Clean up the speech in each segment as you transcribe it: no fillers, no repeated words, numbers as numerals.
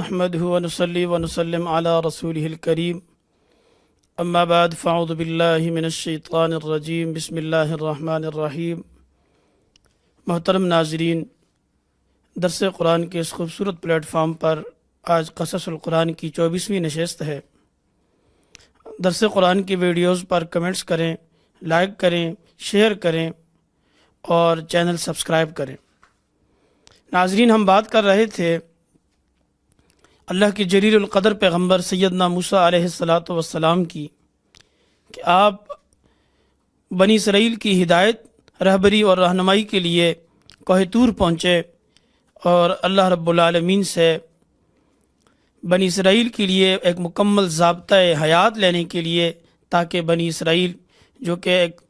نحمده ونصلي ونسلم على رسوله الكريم اما بعد فاعوذ باللہ من الشیطان الرجیم بسم اللہ الرحمن الرحیم۔ محترم ناظرین، درس قرآن کے اس خوبصورت پلیٹ فارم پر آج قصص القرآن کی 24ویں نشست ہے۔ درس قرآن کی ویڈیوز پر کمنٹس کریں، لائک کریں، شیئر کریں اور چینل سبسکرائب کریں۔ ناظرین، ہم بات کر رہے تھے اللہ کے جلیل القدر پیغمبر سیدنا موسیٰ علیہ السلام کی کہ آپ بنی اسرائیل کی ہدایت، رہبری اور رہنمائی کے لیے کوہ طور پہنچے اور اللہ رب العالمین سے بنی اسرائیل کے لیے ایک مکمل ضابطۂ حیات لینے کے لیے، تاکہ بنی اسرائیل جو کہ ایک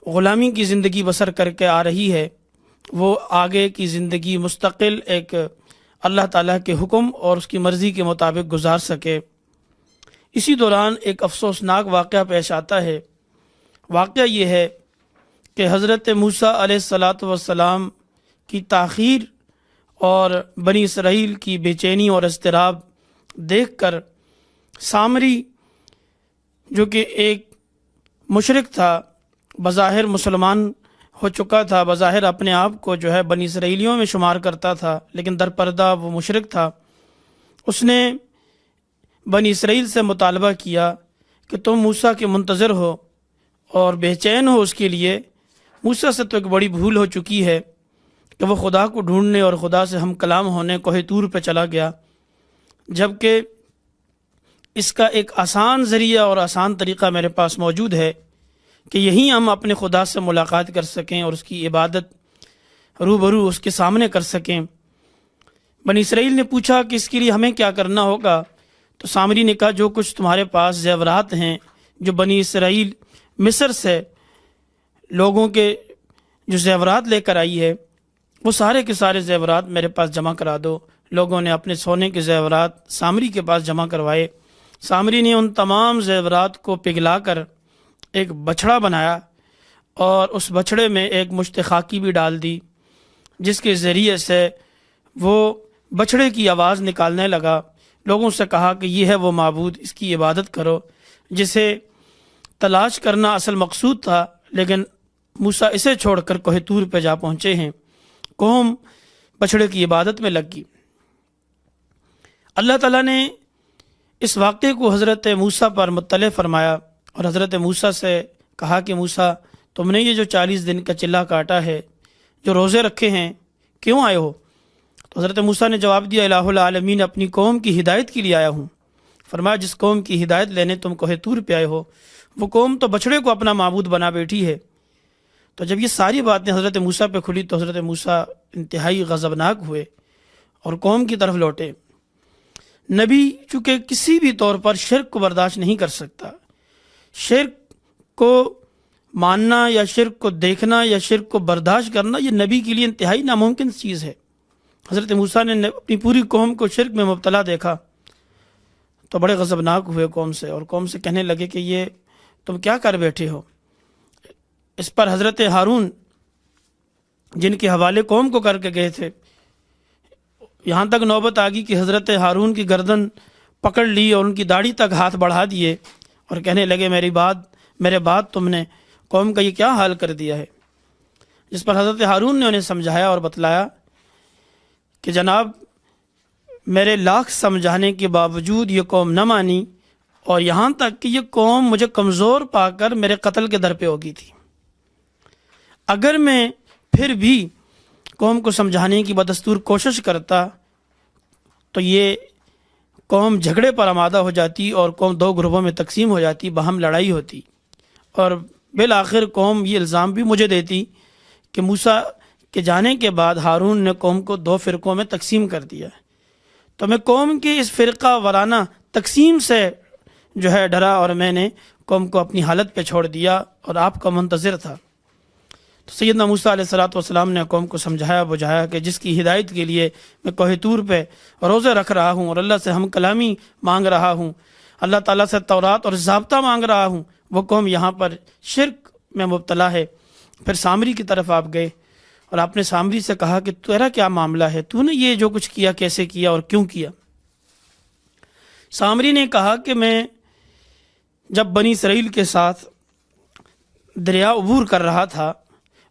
غلامی کی زندگی بسر کر کے آ رہی ہے، وہ آگے کی زندگی مستقل ایک اللہ تعالیٰ کے حکم اور اس کی مرضی کے مطابق گزار سکے۔ اسی دوران ایک افسوسناک واقعہ پیش آتا ہے۔ واقعہ یہ ہے کہ حضرت موسیٰ علیہ السلام کی تاخیر اور بنی اسرائیل کی بے چینی اور اضطراب دیکھ کر سامری، جو کہ ایک مشرک تھا، بظاہر مسلمان ہو چکا تھا، بظاہر اپنے آپ کو جو ہے بنی اسرائیلیوں میں شمار کرتا تھا، لیکن در پردہ وہ مشرک تھا۔ اس نے بنی اسرائیل سے مطالبہ کیا کہ تم موسیٰ کے منتظر ہو اور بے چین ہو اس کے لیے۔ موسیٰ سے تو ایک بڑی بھول ہو چکی ہے کہ وہ خدا کو ڈھونڈنے اور خدا سے ہم کلام ہونے کوہ طور پہ چلا گیا، جبکہ اس کا ایک آسان ذریعہ اور آسان طریقہ میرے پاس موجود ہے کہ یہیں ہم اپنے خدا سے ملاقات کر سکیں اور اس کی عبادت روبرو اس کے سامنے کر سکیں۔ بنی اسرائیل نے پوچھا کہ اس کے لیے ہمیں کیا کرنا ہوگا؟ تو سامری نے کہا جو کچھ تمہارے پاس زیورات ہیں، جو بنی اسرائیل مصر سے لوگوں کے جو زیورات لے کر آئی ہے، وہ سارے کے سارے زیورات میرے پاس جمع کرا دو۔ لوگوں نے اپنے سونے کے زیورات سامری کے پاس جمع کروائے۔ سامری نے ان تمام زیورات کو پگھلا کر ایک بچھڑا بنایا اور اس بچھڑے میں ایک مشت خاکی بھی ڈال دی، جس کے ذریعے سے وہ بچھڑے کی آواز نکالنے لگا۔ لوگوں سے کہا کہ یہ ہے وہ معبود، اس کی عبادت کرو، جسے تلاش کرنا اصل مقصود تھا، لیکن موسیٰ اسے چھوڑ کر کوہ طور پہ جا پہنچے ہیں۔ قوم بچھڑے کی عبادت میں لگ گئی۔ اللہ تعالیٰ نے اس واقعے کو حضرت موسیٰ پر مطلع فرمایا اور حضرت موسیٰ سے کہا کہ موسیٰ، تم نے یہ جو 40 دن کا چلہ کاٹا ہے، جو روزے رکھے ہیں، کیوں آئے ہو؟ تو حضرت موسیٰ نے جواب دیا، الہ العالمین اپنی قوم کی ہدایت کے لیے آیا ہوں۔ فرمایا جس قوم کی ہدایت لینے تم کوہ طور پہ آئے ہو، وہ قوم تو بچھڑے کو اپنا معبود بنا بیٹھی ہے۔ تو جب یہ ساری باتیں حضرت موسیٰ پہ کھلی تو حضرت موسیٰ انتہائی غضبناک ہوئے اور قوم کی طرف لوٹے۔ نبی چونکہ کسی بھی طور پر شرک کو برداشت نہیں کر سکتا، شرک کو ماننا یا شرک کو دیکھنا یا شرک کو برداشت کرنا یہ نبی کے لیے انتہائی ناممکن چیز ہے۔ حضرت موسیٰ نے اپنی پوری قوم کو شرک میں مبتلا دیکھا تو بڑے غضبناک ہوئے قوم سے، اور قوم سے کہنے لگے کہ یہ تم کیا کر بیٹھے ہو؟ اس پر حضرت ہارون، جن کے حوالے قوم کو کر کے گئے تھے، یہاں تک نوبت آ گئی کہ حضرت ہارون کی گردن پکڑ لی اور ان کی داڑھی تک ہاتھ بڑھا دیے اور کہنے لگے میرے بعد تم نے قوم کا یہ کیا حال کر دیا ہے؟ جس پر حضرت ہارون نے انہیں سمجھایا اور بتلایا کہ جناب، میرے لاکھ سمجھانے کے باوجود یہ قوم نہ مانی، اور یہاں تک کہ یہ قوم مجھے کمزور پا کر میرے قتل کے در پہ ہو گئی تھی۔ اگر میں پھر بھی قوم کو سمجھانے کی بدستور کوشش کرتا تو یہ قوم جھگڑے پر آمادہ ہو جاتی اور قوم 2 گروہوں میں تقسیم ہو جاتی، باہم لڑائی ہوتی، اور بالآخر قوم یہ الزام بھی مجھے دیتی کہ موسیٰ کے جانے کے بعد ہارون نے قوم کو 2 فرقوں میں تقسیم کر دیا۔ تو میں قوم کی اس فرقہ وارانہ تقسیم سے جو ہے ڈرا اور میں نے قوم کو اپنی حالت پہ چھوڑ دیا اور آپ کا منتظر تھا۔ تو سیدنا موسیٰ علیہ السلام نے قوم کو سمجھایا بجھایا کہ جس کی ہدایت کے لیے میں کوہ طور پہ روزے رکھ رہا ہوں اور اللہ سے ہم کلامی مانگ رہا ہوں، اللہ تعالیٰ سے تورات اور ضابطہ مانگ رہا ہوں، وہ قوم یہاں پر شرک میں مبتلا ہے۔ پھر سامری کی طرف آپ گئے اور آپ نے سامری سے کہا کہ تیرا کیا معاملہ ہے، تو نے یہ جو کچھ کیا کیسے کیا اور کیوں کیا؟ سامری نے کہا کہ میں جب بنی اسرائیل کے ساتھ دریا عبور کر رہا تھا،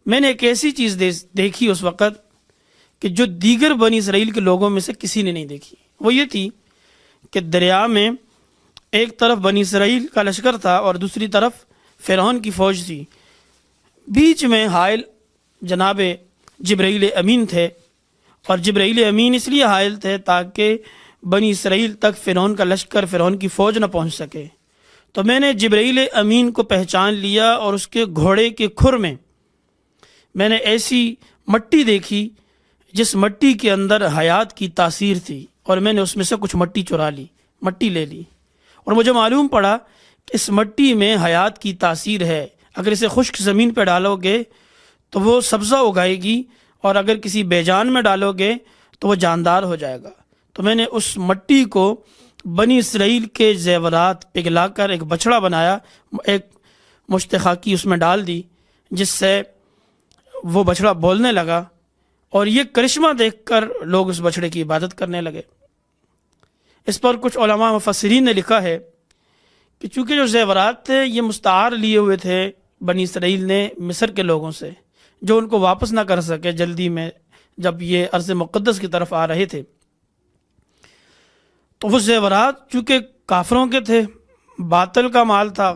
میں نے ایک ایسی چیز دیکھی اس وقت کہ جو دیگر بنی اسرائیل کے لوگوں میں سے کسی نے نہیں دیکھی۔ وہ یہ تھی کہ دریا میں ایک طرف بنی اسرائیل کا لشکر تھا اور دوسری طرف فرعون کی فوج تھی، بیچ میں حائل جناب جبرائیل امین تھے، اور جبرائیل امین اس لیے حائل تھے تاکہ بنی اسرائیل تک فرعون کا لشکر، فرعون کی فوج نہ پہنچ سکے۔ تو میں نے جبرائیل امین کو پہچان لیا اور اس کے گھوڑے کے کھر میں میں نے ایسی مٹی دیکھی جس مٹی کے اندر حیات کی تاثیر تھی، اور میں نے اس میں سے کچھ مٹی چرا لی، مٹی لے لی، اور مجھے معلوم پڑا کہ اس مٹی میں حیات کی تاثیر ہے۔ اگر اسے خشک زمین پہ ڈالو گے تو وہ سبزہ اگائے گی، اور اگر کسی بے جان میں ڈالو گے تو وہ جاندار ہو جائے گا۔ تو میں نے اس مٹی کو بنی اسرائیل کے زیورات پگھلا کر ایک بچڑا بنایا، ایک مشت خاکی اس میں ڈال دی، جس سے وہ بچڑا بولنے لگا، اور یہ کرشمہ دیکھ کر لوگ اس بچڑے کی عبادت کرنے لگے۔ اس پر کچھ علماء مفسرین نے لکھا ہے کہ چونکہ جو زیورات تھے یہ مستعار لیے ہوئے تھے بنی اسرائیل نے مصر کے لوگوں سے، جو ان کو واپس نہ کر سکے جلدی میں جب یہ ارض مقدس کی طرف آ رہے تھے۔ تو وہ زیورات چونکہ کافروں کے تھے، باطل کا مال تھا،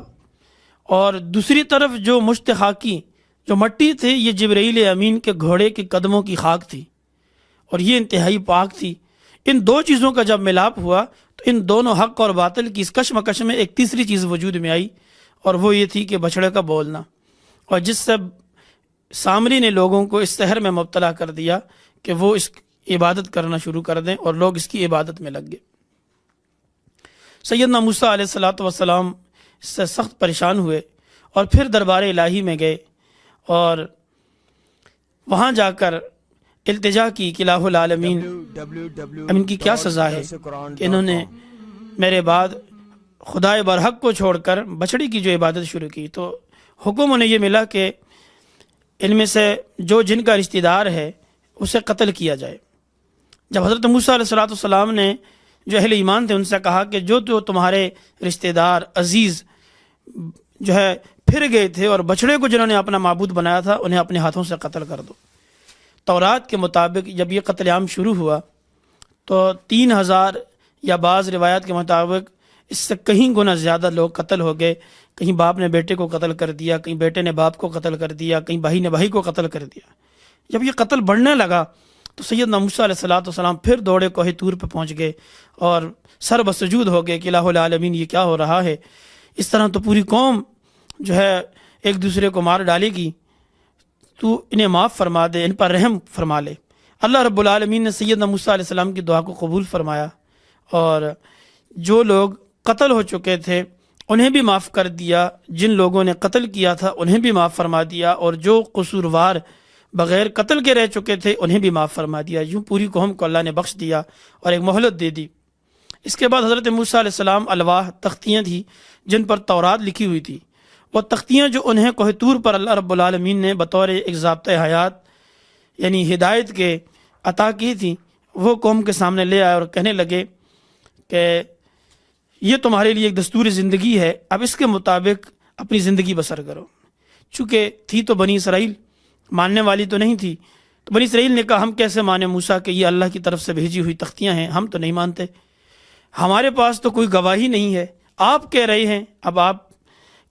اور دوسری طرف جو مشت خاکی جو مٹی تھی یہ جبرائیل امین کے گھوڑے کے قدموں کی خاک تھی، اور یہ انتہائی پاک تھی۔ ان دو چیزوں کا جب ملاپ ہوا تو ان دونوں حق اور باطل کی اس کشمکش میں ایک تیسری چیز وجود میں آئی، اور وہ یہ تھی کہ بچڑے کا بولنا، اور جس سے سامری نے لوگوں کو اس سحر میں مبتلا کر دیا کہ وہ اس عبادت کرنا شروع کر دیں، اور لوگ اس کی عبادت میں لگ گئے۔ سیدنا موسیٰ علیہ السلام اس سے سخت پریشان ہوئے، اور پھر دربار الہی میں گئے، اور وہاں جا کر التجا کی کہ الہ العالمین ان کی کیا سزا ہے کہ انہوں نے میرے بعد خدائے برحق کو چھوڑ کر بچڑی کی جو عبادت شروع کی۔ تو حکم انہیں یہ ملا کہ ان میں سے جو جن کا رشتہ دار ہے اسے قتل کیا جائے۔ جب حضرت موسیٰ علیہ السلام نے جو اہل ایمان تھے ان سے کہا کہ جو تمہارے رشتہ دار عزیز جو ہے پھر گئے تھے اور بچڑے کو جنہوں نے اپنا معبود بنایا تھا انہیں اپنے ہاتھوں سے قتل کر دو۔ تورات کے مطابق جب یہ قتل عام شروع ہوا تو 3000 یا بعض روایات کے مطابق اس سے کہیں گنا زیادہ لوگ قتل ہو گئے۔ کہیں باپ نے بیٹے کو قتل کر دیا، کہیں بیٹے نے باپ کو قتل کر دیا، کہیں بھائی نے بھائی کو قتل کر دیا۔ جب یہ قتل بڑھنے لگا تو سیدنا موسیٰ علیہ السلام پھر دوڑے کوہ طور پہ پہنچ گئے اور سر بسجود ہو گئے کہ الہ العالمین یہ کیا ہو رہا ہے، اس طرح تو پوری قوم جو ہے ایک دوسرے کو مار ڈالے گی، تو انہیں معاف فرما دے، ان پر رحم فرما لے۔ اللہ رب العالمین نے سیدنا موسیٰ علیہ السلام کی دعا کو قبول فرمایا، اور جو لوگ قتل ہو چکے تھے انہیں بھی معاف کر دیا، جن لوگوں نے قتل کیا تھا انہیں بھی معاف فرما دیا، اور جو قصوروار بغیر قتل کے رہ چکے تھے انہیں بھی معاف فرما دیا۔ یوں پوری قوم کو اللہ نے بخش دیا اور ایک مہلت دے دی۔ اس کے بعد حضرت موسیٰ علیہ السلام الواح تختیاں تھیں جن پر تورات لکھی ہوئی تھی، وہ تختیاں جو انہیں کوہ طور پر اللہ رب العالمین نے بطور ایک ضابطۂ حیات یعنی ہدایت کے عطا کی تھی، وہ قوم کے سامنے لے آئے اور کہنے لگے کہ یہ تمہارے لیے ایک دستور زندگی ہے، اب اس کے مطابق اپنی زندگی بسر کرو۔ چونکہ تھی تو بنی اسرائیل، ماننے والی تو نہیں تھی، تو بنی اسرائیل نے کہا ہم کیسے مانیں موسیٰ کہ یہ اللہ کی طرف سے بھیجی ہوئی تختیاں ہیں، ہم تو نہیں مانتے، ہمارے پاس تو کوئی گواہی نہیں ہے، آپ کہہ رہے ہیں، اب آپ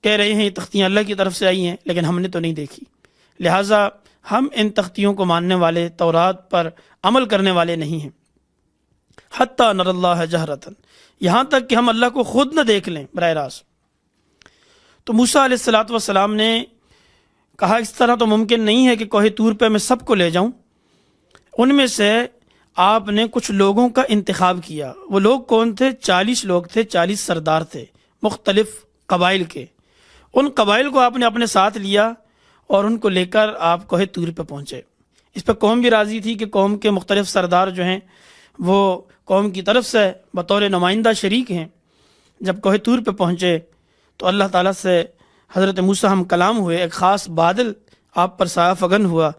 کہہ رہے ہیں یہ تختیاں اللہ کی طرف سے آئی ہیں لیکن ہم نے تو نہیں دیکھی، لہٰذا ہم ان تختیوں کو ماننے والے، تورات پر عمل کرنے والے نہیں ہیں۔ حتیٰ نر اللہ جہرتاً، یہاں تک کہ ہم اللہ کو خود نہ دیکھ لیں براہ راست۔ تو موسیٰ علیہ السلام نے کہا اس طرح تو ممکن نہیں ہے کہ کوہ طور پہ میں سب کو لے جاؤں۔ ان میں سے آپ نے کچھ لوگوں کا انتخاب کیا۔ وہ لوگ کون تھے؟ 40 لوگ تھے، 40 سردار تھے مختلف قبائل کے۔ ان قبائل کو آپ نے اپنے ساتھ لیا اور ان کو لے کر آپ کوہ طور پہ پہنچے۔ اس پہ قوم بھی راضی تھی کہ قوم کے مختلف سردار جو ہیں وہ قوم کی طرف سے بطور نمائندہ شریک ہیں۔ جب کوہ طور پہ پہنچے تو اللہ تعالیٰ سے حضرت موسیٰ ہم کلام ہوئے، ایک خاص بادل آپ پر سایہ فگن ہوا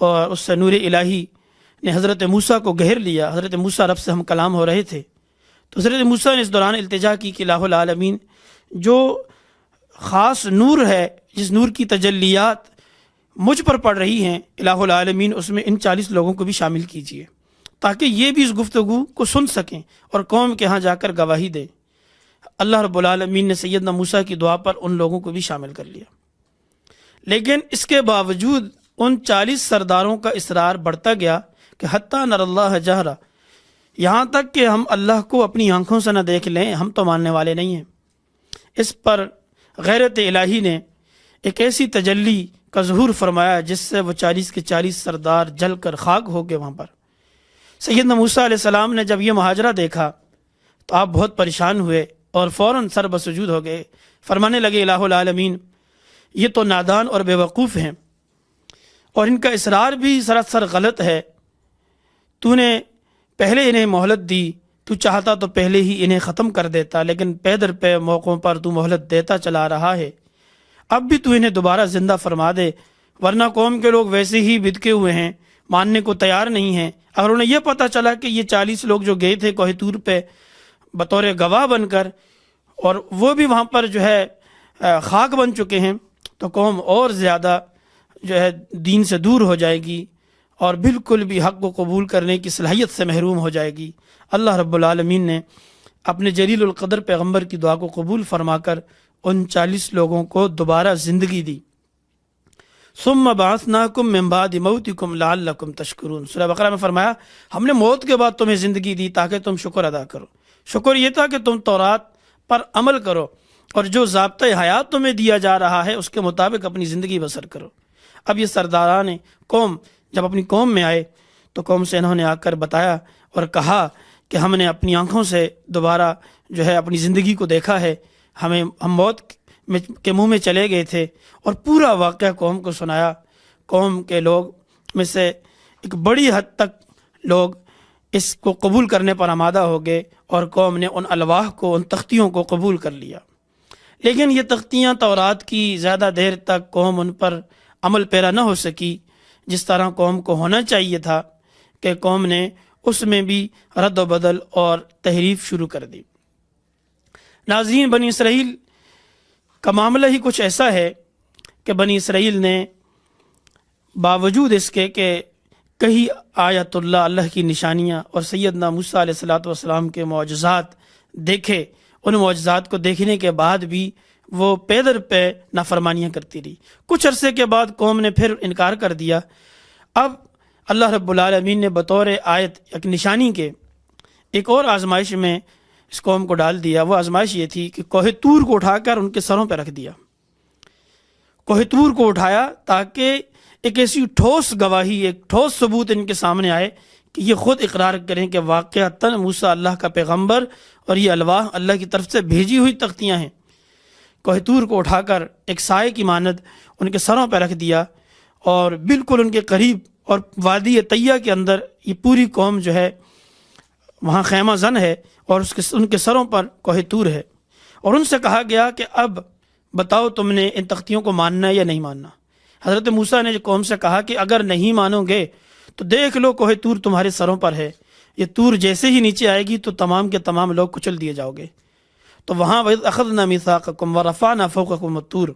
اور اس سے نور الہی نے حضرت موسیٰ کو گھیر لیا۔ حضرت موسیٰ رب سے ہم کلام ہو رہے تھے تو حضرت موسیٰ نے اس دوران التجا کی کہ الہ العالمین جو خاص نور ہے، جس نور کی تجلیات مجھ پر پڑ رہی ہیں، الہ العالمین اس میں ان 40 لوگوں کو بھی شامل کیجیے تاکہ یہ بھی اس گفتگو کو سن سکیں اور قوم کے ہاں جا کر گواہی دیں۔ اللہ رب العالمین نے سیدنا موسیٰ کی دعا پر ان لوگوں کو بھی شامل کر لیا، لیکن اس کے باوجود ان 40 سرداروں کا اصرار بڑھتا گیا کہ حتیٰ نر اللہ جہرا، یہاں تک کہ ہم اللہ کو اپنی آنکھوں سے نہ دیکھ لیں، ہم تو ماننے والے نہیں ہیں۔ اس پر غیرت الہی نے ایک ایسی تجلی کا ظہور فرمایا جس سے وہ 40 کے 40 سردار جل کر خاک ہو گئے وہاں پر۔ سیدنا موسیٰ علیہ السلام نے جب یہ مہاجرہ دیکھا تو آپ بہت پریشان ہوئے اور فوراً سر بسجود ہو گئے، فرمانے لگے الہ العالمین یہ تو نادان اور بے وقوف ہیں اور ان کا اصرار بھی سراسر غلط ہے، تو نے پہلے انہیں مہلت دی، تو چاہتا تو پہلے ہی انہیں ختم کر دیتا، لیکن پے در پے موقعوں پر تو مہلت دیتا چلا رہا ہے، اب بھی تو انہیں دوبارہ زندہ فرما دے، ورنہ قوم کے لوگ ویسے ہی بدکے ہوئے ہیں، ماننے کو تیار نہیں ہیں۔ اگر انہیں یہ پتہ چلا کہ یہ 40 لوگ جو گئے تھے کوہ طور پہ بطور گواہ بن کر اور وہ بھی وہاں پر جو ہے خاک بن چکے ہیں، تو قوم اور زیادہ جو ہے دین سے دور ہو جائے گی اور بالکل بھی حق کو قبول کرنے کی صلاحیت سے محروم ہو جائے گی۔ اللہ رب العالمین نے اپنے جلیل القدر پیغمبر کی دعا کو قبول فرما کر ان 40 لوگوں کو دوبارہ زندگی دی۔ ثم بعثناکم من بعد موتکم لعلکم تشکرون، سورہ بقرہ میں فرمایا ہم نے موت کے بعد تمہیں زندگی دی تاکہ تم شکر ادا کرو۔ شکر یہ تھا کہ تم تورات پر عمل کرو اور جو ضابطۂ حیات تمہیں دیا جا رہا ہے اس کے مطابق اپنی زندگی بسر کرو۔ اب یہ سرداران قوم جب اپنی قوم میں آئے تو قوم سے انہوں نے آ کر بتایا اور کہا کہ ہم نے اپنی آنکھوں سے دوبارہ جو ہے اپنی زندگی کو دیکھا ہے، ہم موت کے منہ میں چلے گئے تھے، اور پورا واقعہ قوم کو سنایا۔ قوم کے لوگ میں سے ایک بڑی حد تک لوگ اس کو قبول کرنے پر آمادہ ہو گئے اور قوم نے ان الواح کو، ان تختیوں کو قبول کر لیا۔ لیکن یہ تختیاں تورات کی زیادہ دیر تک قوم ان پر عمل پیرا نہ ہو سکی جس طرح قوم کو ہونا چاہیے تھا، کہ قوم نے اس میں بھی رد و بدل اور تحریف شروع کر دی۔ ناظرین، بنی اسرائیل کا معاملہ ہی کچھ ایسا ہے کہ بنی اسرائیل نے باوجود اس کے کہ کئی آیت اللہ کی نشانیاں اور سیدنا موسیٰ علیہ السلام کے معجزات دیکھے، ان معجزات کو دیکھنے کے بعد بھی وہ پے در پے نافرمانیاں کرتی رہی۔ کچھ عرصے کے بعد قوم نے پھر انکار کر دیا۔ اب اللہ رب العالمین نے بطور آیت ایک نشانی کے ایک اور آزمائش میں اس قوم کو ڈال دیا۔ وہ آزمائش یہ تھی کہ کوہ طور کو اٹھا کر ان کے سروں پہ رکھ دیا۔ کوہ طور کو اٹھایا تاکہ ایک ایسی ٹھوس گواہی، ایک ٹھوس ثبوت ان کے سامنے آئے کہ یہ خود اقرار کریں کہ واقعتاً موسیٰ اللہ کا پیغمبر اور یہ الواح اللہ کی طرف سے بھیجی ہوئی تختیاں ہیں۔ کوہ طور کو اٹھا کر ایک سائے کی مانند ان کے سروں پہ رکھ دیا اور بالکل ان کے قریب، اور وادی طیہ کے اندر یہ پوری قوم جو ہے وہاں خیمہ زن ہے اور ان کے سروں پر کوہ طور ہے، اور ان سے کہا گیا کہ اب بتاؤ تم نے ان تختیوں کو ماننا ہے یا نہیں ماننا۔ حضرت موسیٰ نے قوم سے کہا کہ اگر نہیں مانو گے تو دیکھ لو کوہ طور تمہارے سروں پر ہے، یہ طور جیسے ہی نیچے آئے گی تو تمام کے تمام لوگ کچل دیے جاؤ گے۔ تو وہاں وَإِذْ أَخَذْنَا مِيثَاقَكُمْ وَرَفَعْنَا فَوْقَكُمُ الطُّورَ،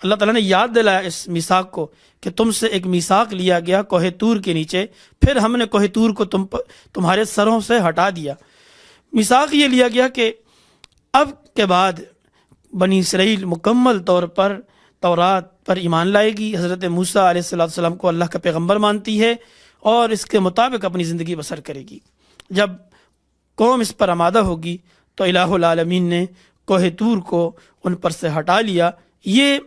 اللہ تعالیٰ نے یاد دلایا اس میثاق کو کہ تم سے ایک میثاق لیا گیا کوہ طور کے نیچے، پھر ہم نے کوہ طور کو تمہارے سروں سے ہٹا دیا۔ میثاق یہ لیا گیا کہ اب کے بعد بنی اسرائیل مکمل طور پر تورات پر ایمان لائے گی، حضرت موسیٰ علیہ السلام کو اللہ کا پیغمبر مانتی ہے اور اس کے مطابق اپنی زندگی بسر کرے گی۔ جب قوم اس پر آمادہ ہوگی تو الہ العالمین نے کوہ طور کو ان پر سے ہٹا لیا۔ یہ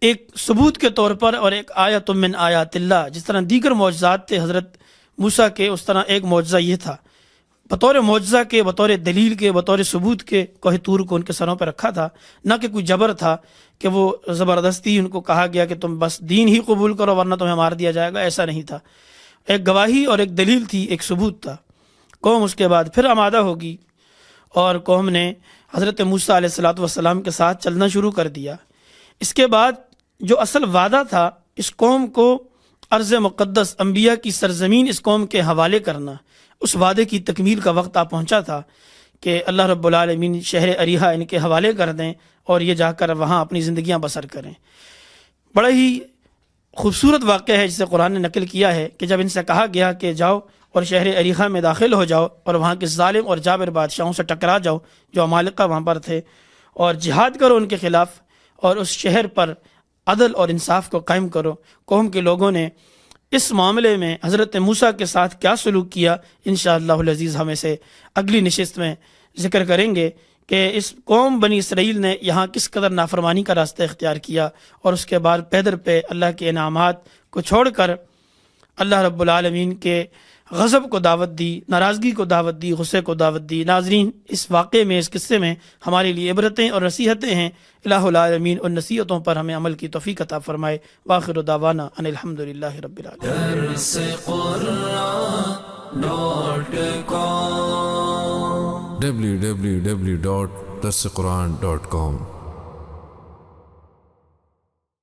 ایک ثبوت کے طور پر اور ایک آیت من آیات اللہ، جس طرح دیگر معجزات تھے حضرت موسیٰ کے، اس طرح ایک معجزہ یہ تھا، بطور معجزہ کے، بطور دلیل کے، بطور ثبوت کے کوہ طور کو ان کے سروں پہ رکھا تھا، نہ کہ کوئی جبر تھا کہ وہ زبردستی ان کو کہا گیا کہ تم بس دین ہی قبول کرو ورنہ تمہیں مار دیا جائے گا، ایسا نہیں تھا۔ ایک گواہی اور ایک دلیل تھی، ایک ثبوت تھا۔ قوم اس کے بعد پھر آمادہ ہوگی اور قوم نے حضرت موسیٰ علیہ السلام کے ساتھ چلنا شروع کر دیا۔ اس کے بعد جو اصل وعدہ تھا اس قوم کو ارض مقدس، انبیاء کی سرزمین اس قوم کے حوالے کرنا، اس وعدے کی تکمیل کا وقت آ پہنچا تھا کہ اللہ رب العالمین شہر اریحا ان کے حوالے کر دیں اور یہ جا کر وہاں اپنی زندگیاں بسر کریں۔ بڑا ہی خوبصورت واقعہ ہے جسے قرآن نے نقل کیا ہے کہ جب ان سے کہا گیا کہ جاؤ اور شہر اریحا میں داخل ہو جاؤ اور وہاں کے ظالم اور جابر بادشاہوں سے ٹکرا جاؤ جو عمالقہ وہاں پر تھے، اور جہاد کرو ان کے خلاف، اور اس شہر پر عدل اور انصاف کو قائم کرو۔ قوم کے لوگوں نے اس معاملے میں حضرت موسیٰ کے ساتھ کیا سلوک کیا، انشاءاللہ العزیز ہم اسے اگلی نشست میں ذکر کریں گے کہ اس قوم بنی اسرائیل نے یہاں کس قدر نافرمانی کا راستہ اختیار کیا، اور اس کے بعد پیدر پہ اللہ کے انعامات کو چھوڑ کر اللہ رب العالمین کے غضب کو دعوت دی، ناراضگی کو دعوت دی، غصے کو دعوت دی۔ ناظرین، اس واقعے میں، اس قصے میں ہمارے لیے عبرتیں اور نصیحتیں ہیں۔ الہ العالمین ان نصیحتوں پر ہمیں عمل کی توفیق عطا فرمائے۔ وآخر دعوانا ان الحمدللہ رب العالمین۔ www.darsequran.com